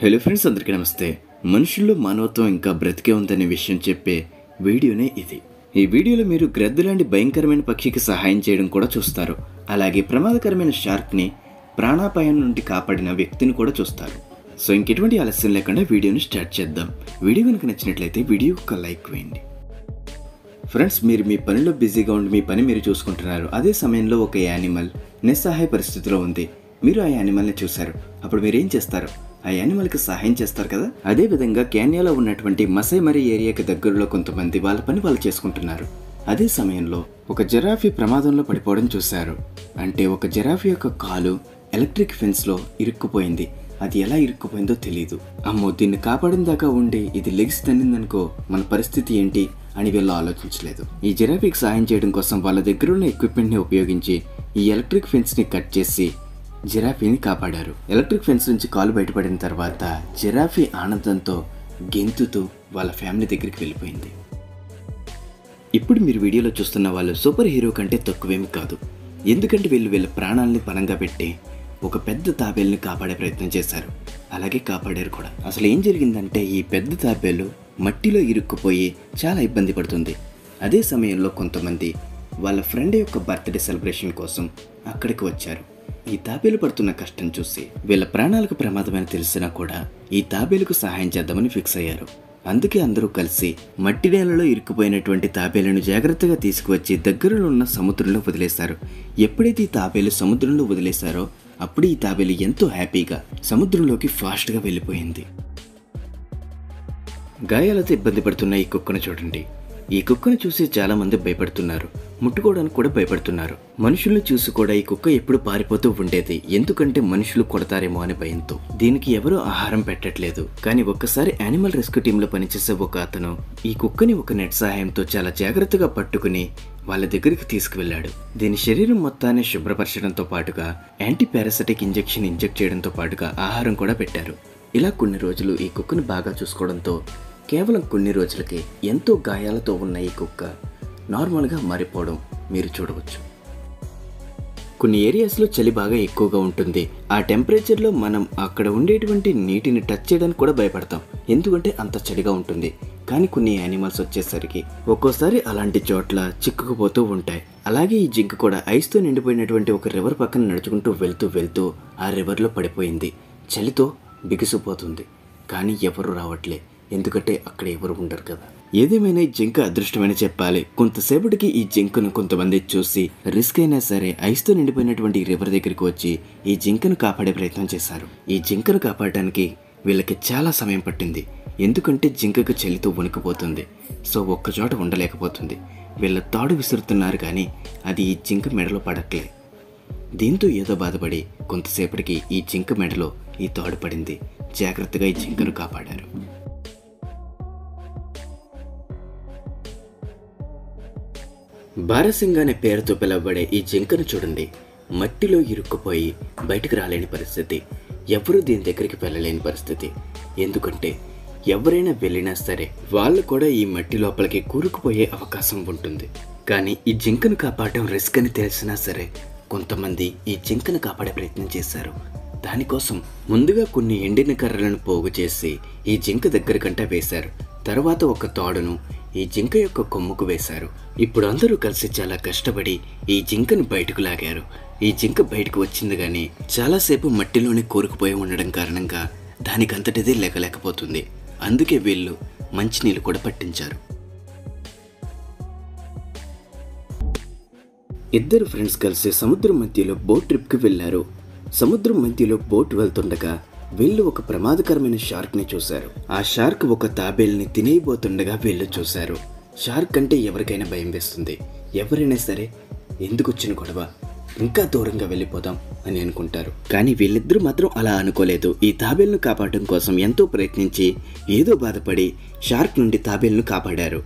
Hello friends, అందరికీ నమస్తే. మనుషుల్లో మానవత్వం ఇంకా బ్రతికే ఉందనే విషయం చెప్పే వీడియోనే ఇది. ఈ వీడియోలో మీరు గ్రద్ద లాంటి భయంకరమైన పక్షికి సహాయం చేయడం కూడా చూస్తారు. అలాగే ప్రమాదకరమైన షార్క్ని ప్రాణాపాయం నుండి కాపాడిన వ్యక్తిని కూడా చూస్తారు. సో ఇంకెటువంటి ఆలస్యం లేకుండా వీడియోని స్టార్ట్ చేద్దాం. వీడియో కనుక నచ్చినట్లయితే వీడియోకి ఒక లైక్ వేయండి. ఫ్రెండ్స్, మీరు మీ పనిలో బిజీగా ఉండి మీ పని మీరు చూసుకుంటున్నారు. అదే సమయంలో ఒక యానిమల్ నిస్సహాయ పరిస్థితిలో ఉంది. మీరు ఆ యానిమల్ని చూశారు. అప్పుడు మీరు ఏం చేస్తారు? ఆ యానిమల్కి సహాయం చేస్తారు కదా. అదే విధంగా కెన్యాలో ఉన్నటువంటి మసై మరీ ఏరియాకి దగ్గరలో కొంతమంది వాళ్ళ పని వాళ్ళు చేసుకుంటున్నారు. అదే సమయంలో ఒక జిరాఫీ ప్రమాదంలో పడిపోవడం చూశారు. అంటే ఒక జిరాఫీ యొక్క కాలు ఎలక్ట్రిక్ ఫెన్స్ లో ఇరుక్కుపోయింది. అది ఎలా ఇరుక్కుపోయిందో తెలియదు. అమ్మో, దీన్ని కాపాడిన దాకా ఉండి ఇది లెగ్స్ తన్నిందనుకో మన పరిస్థితి ఏంటి అని వీళ్ళు ఆలోచించలేదు. ఈ జిరాఫీకి సహాయం చేయడం కోసం వాళ్ళ దగ్గర ఉన్న ఎక్విప్మెంట్ ని ఉపయోగించి ఈ ఎలక్ట్రిక్ ఫెన్స్ ని కట్ చేసి జిరాఫీని కాపాడారు. ఎలక్ట్రిక్ ఫెన్స్ నుంచి కాలు బయటపడిన తర్వాత జిరాఫీ ఆనందంతో గెంతుతూ వాళ్ళ ఫ్యామిలీ దగ్గరికి వెళ్ళిపోయింది. ఇప్పుడు మీరు వీడియోలో చూస్తున్న వాళ్ళు సూపర్ హీరో కంటే తక్కువేమి కాదు. ఎందుకంటే వీళ్ళ ప్రాణాలని పణంగా పెట్టి ఒక పెద్ద తాబేలుని కాపాడే ప్రయత్నం చేశారు. అలాగే కాపాడారు కూడా. అసలు ఏం జరిగిందంటే ఈ పెద్ద తాబేలు మట్టిలో ఇరుక్కుపోయి చాలా ఇబ్బంది పడుతుంది. అదే సమయంలో కొంతమంది వాళ్ళ ఫ్రెండ్ యొక్క బర్త్డే సెలబ్రేషన్ కోసం అక్కడికి వచ్చారు. ఈ తాబేలు పడుతున్న కష్టం చూసి వీళ్ళ ప్రాణాలకు ప్రమాదమని తెలిసినా కూడా ఈ తాబేలుకు సహాయం చేద్దామని ఫిక్స్ అయ్యారు. అందుకే అందరూ కలిసి మట్టి నేలలో ఇరుక్కుపోయినటువంటి తాబేలును జాగ్రత్తగా తీసుకువచ్చి దగ్గరలో ఉన్న సముద్రంలో వదిలేశారు. ఎప్పుడైతే ఈ తాబేలు సముద్రంలో వదిలేశారో అప్పుడు ఈ తాబేలు ఎంతో హ్యాపీగా సముద్రంలోకి ఫాస్ట్గా వెళ్ళిపోయింది. గాయాలతో ఇబ్బంది పడుతున్న ఈ కుక్కను చూడండి. ఈ కుక్కను చూసి చాలా మంది భయపడుతున్నారు. ముట్టుకోవడానికి కూడా భయపడుతున్నారు. మనుషుల్ని చూసి కూడా ఈ కుక్క ఎప్పుడు పారిపోతూ ఉండేది. ఎందుకంటే మనుషులు కొడతారేమో అని భయంతో. దీనికి ఎవరూ ఆహారం పెట్టట్లేదు. కానీ ఒక్కసారి యానిమల్ రెస్క్యూ టీమ్ లో పనిచేసే ఒక అతను ఈ కుక్కని ఒక నెట్ సహాయంతో చాలా జాగ్రత్తగా పట్టుకుని వాళ్ళ దగ్గరికి తీసుకువెళ్లాడు. దీని శరీరం మొత్తాన్ని శుభ్రపరచడంతో పాటుగా యాంటీ పారాసిటిక్ ఇంజెక్షన్ ఇంజెక్ట్ చేయడంతో పాటుగా ఆహారం కూడా పెట్టారు. ఇలా కొన్ని రోజులు ఈ కుక్కను బాగా చూసుకోవడంతో కేవలం కొన్ని రోజులకి ఎంతో గాయాలతో ఉన్న ఈ కుక్క నార్మల్గా మారిపోవడం మీరు చూడవచ్చు. కొన్ని ఏరియాస్లో చలి బాగా ఎక్కువగా ఉంటుంది. ఆ టెంపరేచర్లో మనం అక్కడ ఉండేటువంటి నీటిని టచ్ చేయడానికి కూడా భయపడతాం. ఎందుకంటే అంత చలిగా ఉంటుంది. కానీ కొన్ని యానిమల్స్ వచ్చేసరికి ఒక్కోసారి అలాంటి చోట్ల చిక్కుకుపోతూ ఉంటాయి. అలాగే ఈ జింక కూడా ఐస్తో నిండిపోయినటువంటి ఒక రివర్ పక్కన నడుచుకుంటూ వెళ్తూ ఆ రివర్లో పడిపోయింది. చలితో బిగుసిపోతుంది. కానీ ఎవరు రావట్లే. ఎందుకంటే అక్కడ ఎవరు ఉండరు కదా. ఏదేమైనా ఈ జింక అదృష్టమని చెప్పాలి. కొంతసేపటికి ఈ జింకను కొంతమంది చూసి రిస్క్ అయినా సరే ఐస్తో నిండిపోయినటువంటి రివర్ దగ్గరికి వచ్చి ఈ జింకను కాపాడే ప్రయత్నం చేశారు. ఈ జింకను కాపాడడానికి వీళ్ళకి చాలా సమయం పట్టింది. ఎందుకంటే జింకకు చలితో వణికిపోతుంది. సో ఒక్కచోట ఉండలేకపోతుంది. వీళ్ళ తాడు విసురుతున్నారు కానీ అది ఈ జింక మెడలో పడట్లే. దీంతో ఏదో బాధపడి కొంతసేపటికి ఈ జింక మెడలో ఈ తాడు పడింది. జాగ్రత్తగా ఈ జింకను కాపాడారు. బారసింగ్ అనే పేరుతో పిలువబడే ఈ జింకను చూడండి. మట్టిలో ఇరుక్కుపోయి బయటకు రాలేని పరిస్థితి. ఎవరూ దీని దగ్గరికి వెళ్ళలేని పరిస్థితి. ఎందుకంటే ఎవరైనా వెళ్ళినా సరే వాళ్ళు కూడా ఈ మట్టి లోపలికి కూరుకుపోయే అవకాశం ఉంటుంది. కానీ ఈ జింకను కాపాడటం రిస్క్ అని తెలిసినా సరే కొంతమంది ఈ జింకను కాపాడే ప్రయత్నం చేశారు. దానికోసం ముందుగా కొన్ని ఎండిన కర్రలను పోగు చేసి ఈ జింక దగ్గరకంట వేశారు. తర్వాత ఒక తాడును ఈ జింక యొక్క కొమ్ముకు వేశారు. ఇప్పుడు అందరూ కలిసి చాలా కష్టపడి ఈ జింకను బయటకు లాగారు. ఈ జింక బయటకు వచ్చింది కానీ చాలాసేపు మట్టిలోనే కూరుకుపోయి ఉండడం కారణంగా దానికంతటిదే లేకలేకపోతుంది. అందుకే వీళ్ళు మంచినీళ్ళు కూడా పట్టించారు. ఇద్దరు ఫ్రెండ్స్ కలిసి సముద్రం మధ్యలో బోట్ ట్రిప్కి వెళ్లారు. సముద్రం మధ్యలో బోట్ వెళ్తుండగా వీళ్ళు ఒక ప్రమాదకరమైన షార్క్ ని చూశారు. ఆ షార్క్ ఒక తాబేల్ని తినేయబోతుండగా వీళ్ళు చూశారు. షార్క్ అంటే ఎవరికైనా భయం వేస్తుంది. ఎవరైనా సరే ఎందుకు వచ్చిన గొడవ, ఇంకా దూరంగా వెళ్ళిపోదాం అని అనుకుంటారు. కానీ వీళ్ళిద్దరూ మాత్రం అలా అనుకోలేదు. ఈ తాబేల్ను కాపాడటం కోసం ఎంతో ప్రయత్నించి ఏదో బాధపడి షార్క్ నుండి తాబేల్ను కాపాడారు.